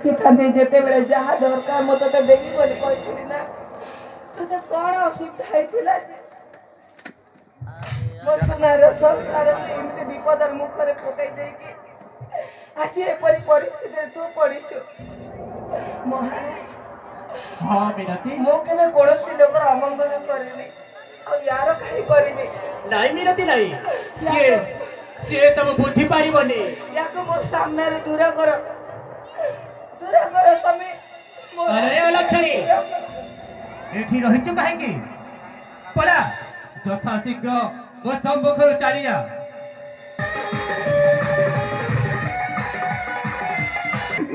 रखिथानी जेते बेले जहा दरकार मते तो देबी बोली कहथिली ना तते कोन असुविधा हैथिला जे मो सुनार संसार एमती विपदर मुखरे पकाई देकी आज एपरी परिस्थिति तू पड़ीछु महाराज। हाँ मिनती मो केमे कोनोसी लोकर अमंगल करेनी और यार कहीं करेनी नहीं मिनती नहीं से तब बुझी पारिबनी याको मोर सामने रे दूर कर समय अरे अलक्षणी एठी रहिछु काहेकी पला यथा शीघ्र मो सम्मुखरु चली जा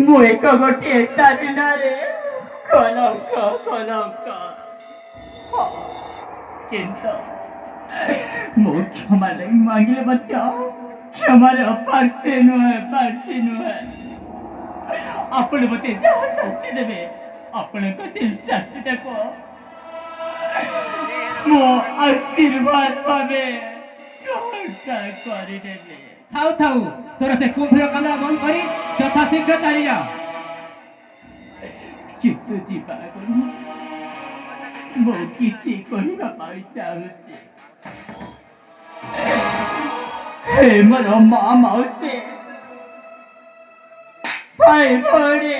मु एक गोटे नारिना रे कलंक किंतु मो क्षमा नहीं मांगिले बच्चा क्षमार पार्थे नुहे आपण मते जहाँ शास्ति देवे आपण को शास्ति देखो मो आशीर्वाद पावे करी देवे थाउ थाउ तोर से कुंभीर कांदा बंद करी यथा शीघ्र चली जा किंतु जीवा करू मो किछि कहिबा पाई चाहुछि हे मोर माँ मौसी भाई भौणी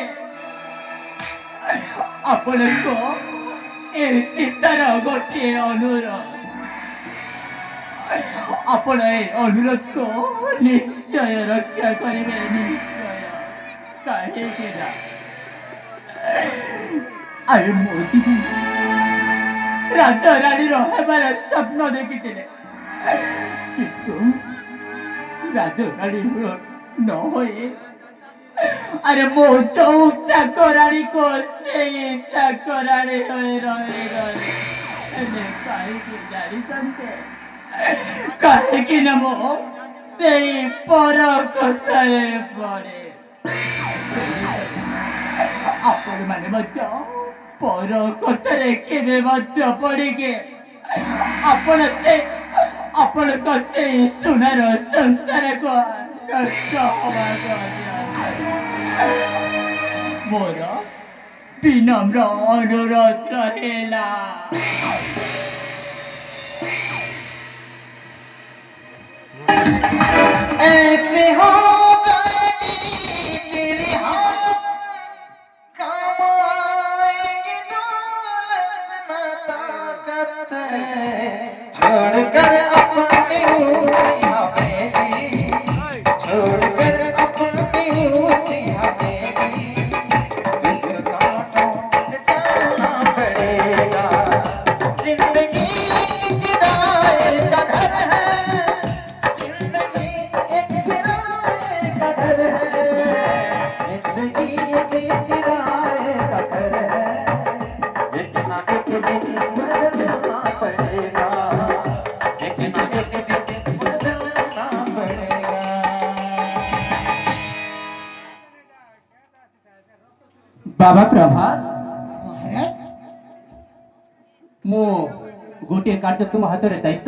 आपण को ए सीतार गोटे अनुरोध आपण ए अनुरोध को निश्चय रक्षा करेंगे निश्चय कहे अरे मोदी राजा रानी रहे स्वप्न देखी किंतु राजा रानी न होए अरे मो जो चाकरानी को से चाकरानी होए रहे जानी जानते कहीं न मो से पर कथारे पड़े आपण माने मध्य पर कथारे केबे मध्य पड़ेगे आपण को से सुनार संसार को कष्ट हवा मोर विनम्र अनुरोध रहेला ऐसे हो जाएगी तेरी हालत काम आएगी दौलत न ताकत है छोड़कर अपनी ऊंची हवेली छोड़कर अपनी ऊंची हवेली तुझ कांटों से चलना पड़ेगा जिंदगी किराए का घर है बाबा प्रभात मो गोटे कार्य तुम हाथ में दायित्व